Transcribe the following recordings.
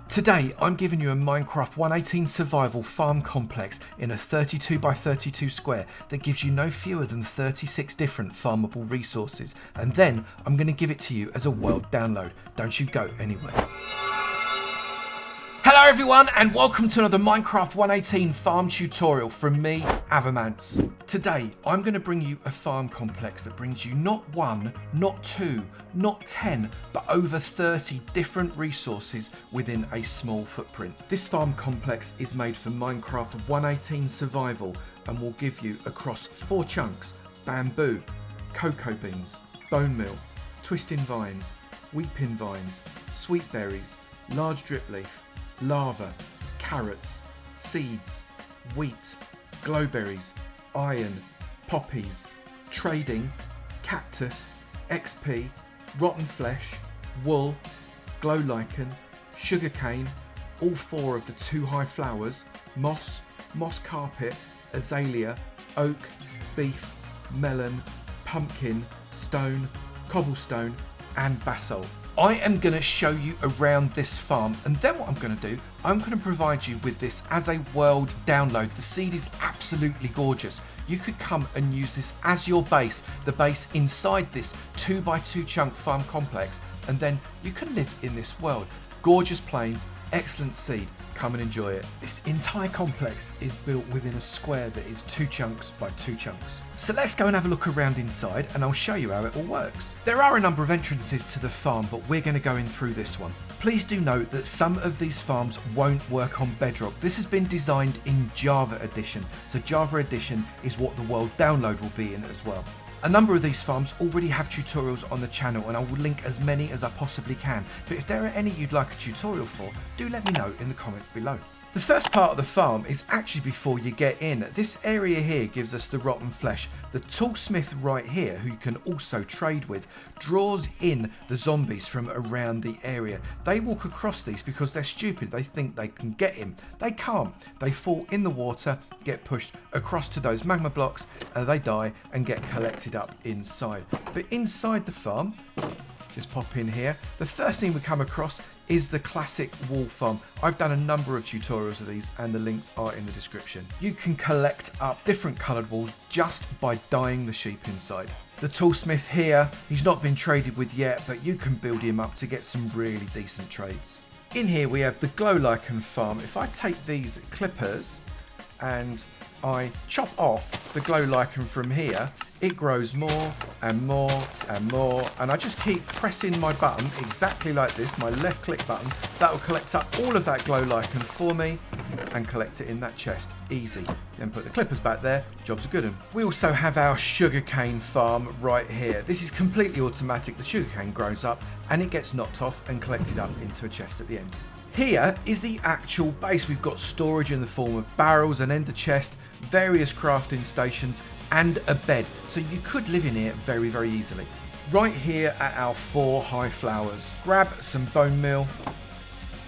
Today I'm giving you a Minecraft 118 survival farm complex in a 32 by 32 square that gives you no fewer than 36 different farmable resources, and then I'm going to give it to you as a world download. Don't you go anywhere. Hello everyone and welcome to another Minecraft 118 farm tutorial from me, Avomance. Today I'm going to bring you a farm complex that brings you not one, not two, not 10, but over 30 different resources within a small footprint. This farm complex is made for Minecraft 118 survival and will give you across 4 chunks: bamboo, cocoa beans, bone meal, twisting vines, weeping vines, sweet berries, large drip leaf, lava, carrots, seeds, wheat, glowberries, iron, poppies, trading, cactus, XP, rotten flesh, wool, glow lichen, sugarcane, all 4 of the 2 high flowers, moss, moss carpet, azalea, oak, beef, melon, pumpkin, stone, cobblestone and basalt. I am going to show you around this farm, and then what I'm going to do, I'm going to provide you with this as a world download. The seed is absolutely gorgeous. You could come and use this as your base, the base inside this 2x2 chunk farm complex, and then you can live in this world. Gorgeous plains, excellent seed. Come and enjoy it. This entire complex is built within a square that is 2 chunks by 2 chunks. So let's go and have a look around inside and I'll show you how it all works. There are a number of entrances to the farm, but we're going to go in through this one. Please do note that some of these farms won't work on Bedrock. This has been designed in Java Edition, so Java Edition is what the world download will be in as well. A number of these farms already have tutorials on the channel and I will link as many as I possibly can, but if there are any you'd like a tutorial for, do let me know in the comments below. The first part of the farm is actually before you get in. This area here gives us the rotten flesh. The toolsmith right here, who you can also trade with, draws in the zombies from around the area. They walk across these because they're stupid. They think they can get him. They can't. They fall in the water, get pushed across to those magma blocks, and they die and get collected up inside. But inside the farm, just pop in here. The first thing we come across is the classic wool farm. I've done a number of tutorials of these and the links are in the description. You can collect up different coloured wools just by dyeing the sheep inside. The toolsmith here, he's not been traded with yet, but you can build him up to get some really decent trades. In here we have the glow lichen farm. If I take these clippers and I chop off the glow lichen from here, it grows more and more and more, and I just keep pressing my button exactly like this, my left click button. That will collect up all of that glow lichen for me and collect it in that chest. Easy. Then put the clippers back there, job's a good one. We also have our sugarcane farm right here. This is completely automatic. The sugarcane grows up and it gets knocked off and collected up into a chest at the end. Here is the actual base. We've got storage in the form of barrels, an ender chest, various crafting stations and a bed, so you could live in here very, very easily. Right here at our 4 high flowers, grab some bone meal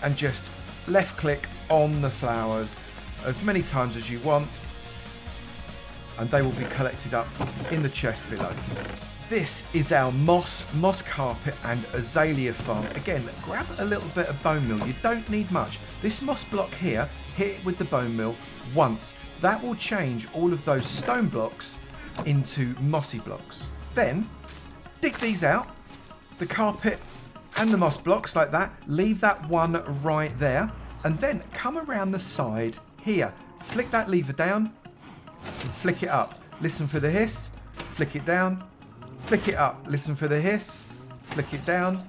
and just left click on the flowers as many times as you want and they will be collected up in the chest below. This is our moss carpet and azalea farm. Again, grab a little bit of bone meal. You don't need much. This moss block here, hit it with the bone meal once. That will change all of those stone blocks into mossy blocks. Then dig these out, the carpet and the moss blocks like that. Leave that one right there and then come around the side here. Flick that lever down and flick it up. Listen for the hiss, flick it down. Flick it up, listen for the hiss, flick it down,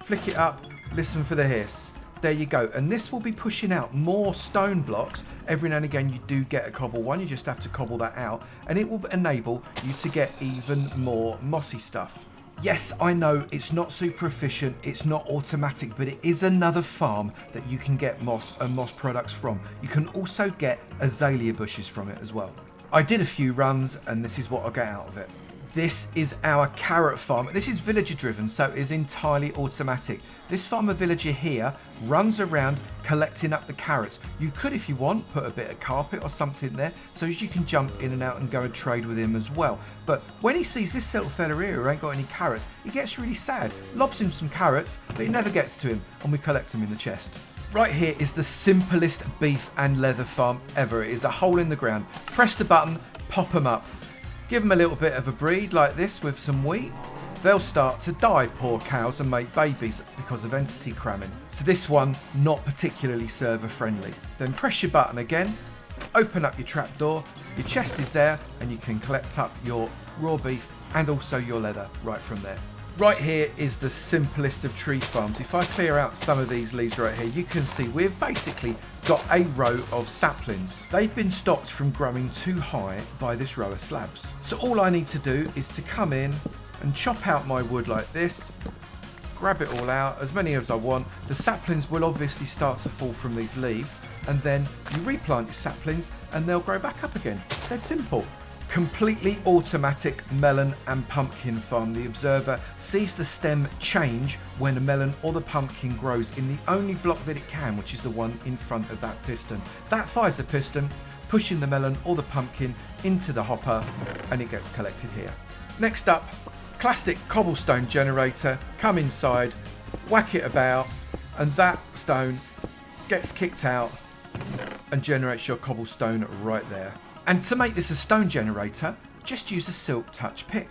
flick it up, listen for the hiss. There you go. And this will be pushing out more stone blocks. Every now and again you do get a cobble one, you just have to cobble that out, and it will enable you to get even more mossy stuff. Yes, I know it's not super efficient, it's not automatic, but it is another farm that you can get moss and moss products from. You can also get azalea bushes from it as well. I did a few runs and this is what I get out of it. This is our carrot farm. This is villager driven, so it is entirely automatic. This farmer villager here runs around collecting up the carrots. You could, if you want, put a bit of carpet or something there so as you can jump in and out and go and trade with him as well. But when he sees this little fella here who ain't got any carrots, he gets really sad. Lobs him some carrots, but he never gets to him, and we collect them in the chest. Right here is the simplest beef and leather farm ever. It is a hole in the ground. Press the button, pop them up. Give them a little bit of a breed like this with some wheat. They'll start to die, poor cows, and make babies because of entity cramming. So this one, not particularly server friendly. Then press your button again, open up your trapdoor, your chest is there, and you can collect up your raw beef and also your leather right from there. Right here is the simplest of tree farms. If I clear out some of these leaves right here, you can see we've basically got a row of saplings. They've been stopped from growing too high by this row of slabs. So all I need to do is to come in and chop out my wood like this, grab it all out, as many as I want. The saplings will obviously start to fall from these leaves, and then you replant your saplings and they'll grow back up again. Dead simple. Completely automatic melon and pumpkin farm. The observer sees the stem change when a melon or the pumpkin grows in the only block that it can, which is the one in front of that piston. That fires the piston, pushing the melon or the pumpkin into the hopper, and it gets collected here. Next up, classic cobblestone generator. Come inside, whack it about, and that stone gets kicked out and generates your cobblestone right there. And to make this a stone generator, just use a silk touch pick.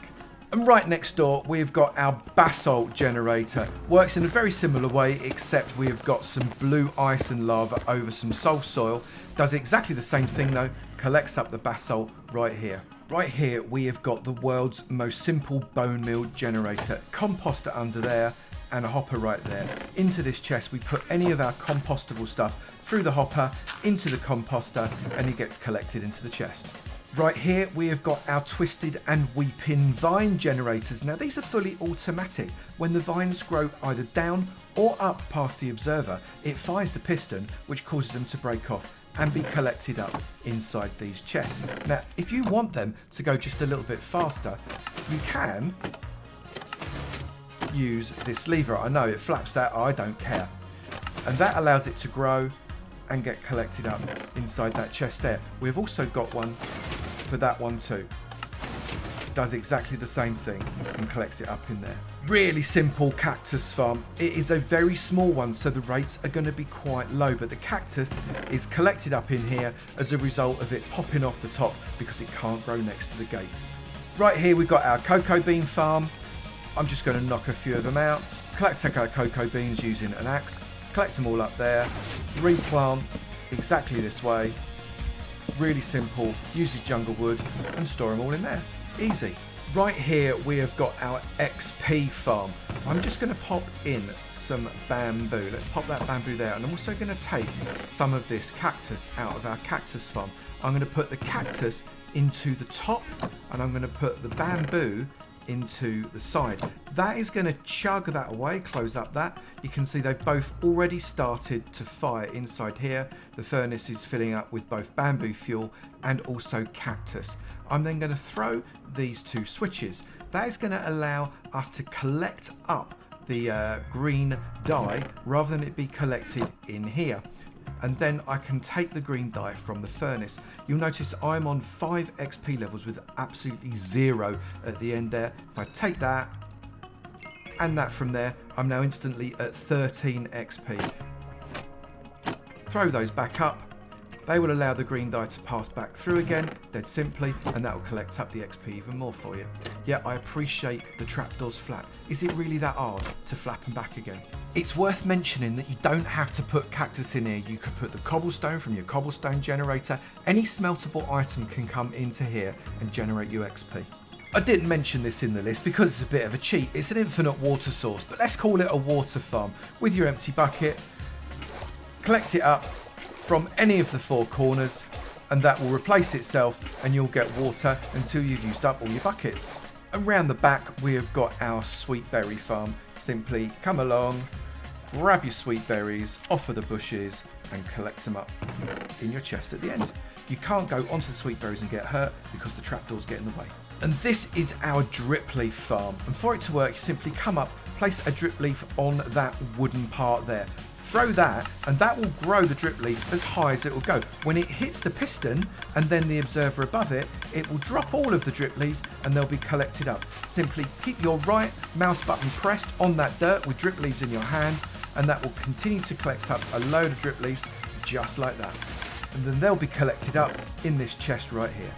And right next door, we've got our basalt generator. Works in a very similar way, except we've got some blue ice and lava over some soul soil. Does exactly the same thing though, collects up the basalt right here. Right here, we have got the world's most simple Bonemeal generator. Composter under there, and a hopper right there. Into this chest, we put any of our compostable stuff through the hopper, into the composter, and it gets collected into the chest. Right here, we have got our twisted and weeping vine generators. Now, these are fully automatic. When the vines grow either down or up past the observer, it fires the piston, which causes them to break off and be collected up inside these chests. Now, if you want them to go just a little bit faster, you can use this lever. I know it flaps out, I don't care. And that allows it to grow and get collected up inside that chest there. We've also got one for that one too. Does exactly the same thing and collects it up in there. Really simple cactus farm. It is a very small one, so the rates are going to be quite low, but the cactus is collected up in here as a result of it popping off the top because it can't grow next to the gates. Right here we've got our cocoa bean farm. I'm just going to knock a few of them out. Take our cocoa beans using an axe. Collect them all up there. Replant exactly this way. Really simple. Uses jungle wood and store them all in there. Easy. Right here we have got our XP farm. I'm just going to pop in some bamboo. Let's pop that bamboo there. And I'm also going to take some of this cactus out of our cactus farm. I'm going to put the cactus into the top, and I'm going to put the bamboo into the side. That is going to chug that away, close up that. You can see they've both already started to fire inside here. The furnace is filling up with both bamboo fuel and also cactus. I'm then going to throw these two switches. That is going to allow us to collect up the green dye rather than it be collected in here. And then I can take the green dye from the furnace. You'll notice I'm on 5 XP levels with absolutely 0 at the end there. If I take that and that from there, I'm now instantly at 13 XP. Throw those back up. They will allow the green dye to pass back through again, dead simply, and that will collect up the XP even more for you. Yeah, I appreciate the trapdoors flap. Is it really that hard to flap them back again? It's worth mentioning that you don't have to put cactus in here. You could put the cobblestone from your cobblestone generator. Any smeltable item can come into here and generate you XP. I didn't mention this in the list because it's a bit of a cheat. It's an infinite water source, but let's call it a water farm. With your empty bucket, collect it up from any of the 4 corners, and that will replace itself, and you'll get water until you've used up all your buckets. And round the back we have got our Sweetberry Farm. Simply come along, grab your sweet berries off of the bushes and collect them up in your chest at the end. You can't go onto the sweet berries and get hurt because the trapdoors get in the way. And this is our Dripleaf Farm, and for it to work you simply come up, place a drip leaf on that wooden part there. Throw that, and that will grow the drip leaf as high as it will go. When it hits the piston and then the observer above it, it will drop all of the drip leaves and they'll be collected up. Simply keep your right mouse button pressed on that dirt with drip leaves in your hand, and that will continue to collect up a load of drip leaves just like that. And then they'll be collected up in this chest right here.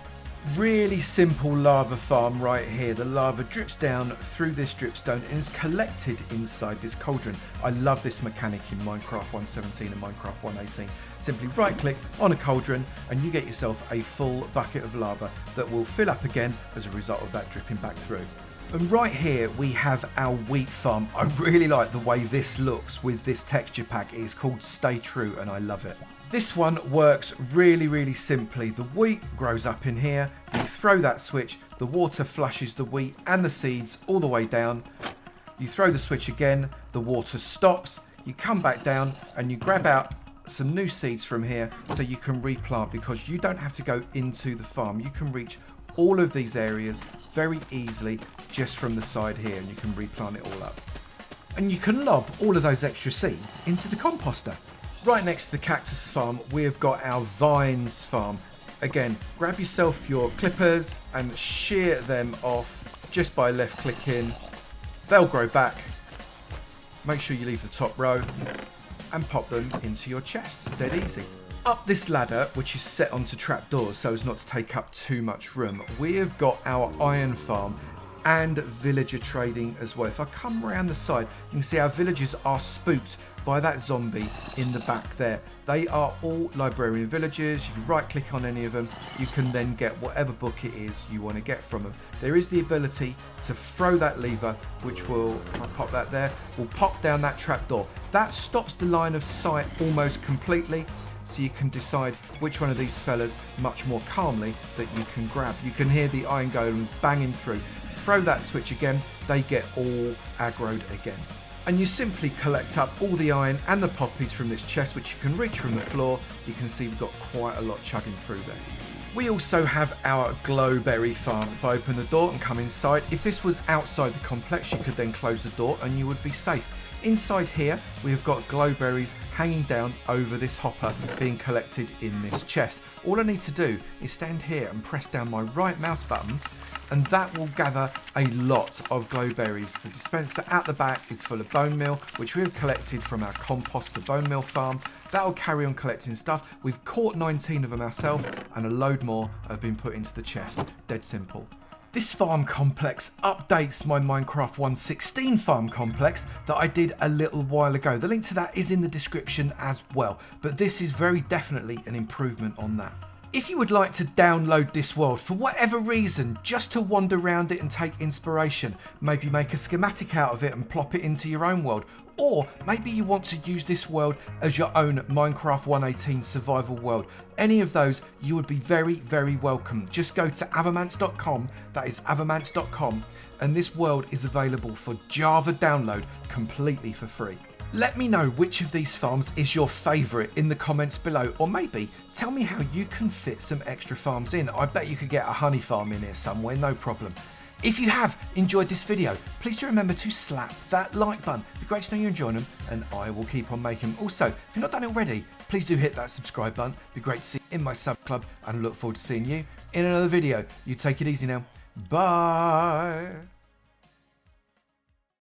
Really simple lava farm right here. The lava drips down through this dripstone and is collected inside this cauldron. I love this mechanic in Minecraft 1.17 and Minecraft 1.18. Simply right click on a cauldron and you get yourself a full bucket of lava that will fill up again as a result of that dripping back through. And right here we have our wheat farm. I really like the way this looks with this texture pack. It is called Stay True and I love it. This one works really simply. The wheat grows up in here, you throw that switch, the water flushes the wheat and the seeds all the way down. You throw the switch again, the water stops, you come back down and you grab out some new seeds from here so you can replant, because you don't have to go into the farm. You can reach all of these areas very easily just from the side here, and you can replant it all up. And you can lob all of those extra seeds into the composter. Right next to the Cactus Farm, we have got our Vines Farm. Again, grab yourself your clippers and shear them off just by left clicking. They'll grow back. Make sure you leave the top row and pop them into your chest. Dead easy. Up this ladder, which is set onto trapdoors so as not to take up too much room, we have got our iron farm and villager trading as well. If I come around the side, you can see our villagers are spooked by that zombie in the back there. They are all librarian villagers. If you right click on any of them, you can then get whatever book it is you want to get from them. There is the ability to throw that lever, which will, if I pop that there, will pop down that trapdoor. That stops the line of sight almost completely, so you can decide which one of these fellas much more calmly that you can grab. You can hear the iron golems banging through. Throw that switch again, they get all aggroed again. And you simply collect up all the iron and the poppies from this chest, which you can reach from the floor. You can see we've got quite a lot chugging through there. We also have our Glowberry farm. If I open the door and come inside, if this was outside the complex, you could then close the door and you would be safe. Inside here, we have got glowberries hanging down over this hopper being collected in this chest. All I need to do is stand here and press down my right mouse button, and that will gather a lot of glowberries. The dispenser at the back is full of Bonemeal, which we have collected from our composter Bonemeal farm. That will carry on collecting stuff. We've caught 19 of them ourselves, and a load more have been put into the chest. Dead simple. This farm complex updates my Minecraft 1.16 farm complex that I did a little while ago. The link to that is in the description as well, but this is very definitely an improvement on that. If you would like to download this world for whatever reason, just to wander around it and take inspiration, maybe make a schematic out of it and plop it into your own world, or maybe you want to use this world as your own Minecraft 1.18 survival world, any of those, you would be very welcome. Just go to avomance.com, that is avomance.com, and this world is available for Java download completely for free. Let me know which of these farms is your favourite in the comments below, or maybe tell me how you can fit some extra farms in. I bet you could get a honey farm in here somewhere, no problem. If you have enjoyed this video, please do remember to slap that like button. It'd be great to know you're enjoying them, and I will keep on making them. Also, if you've not done it already, please do hit that subscribe button. It'd be great to see you in my sub club, and I look forward to seeing you in another video. You take it easy now. Bye.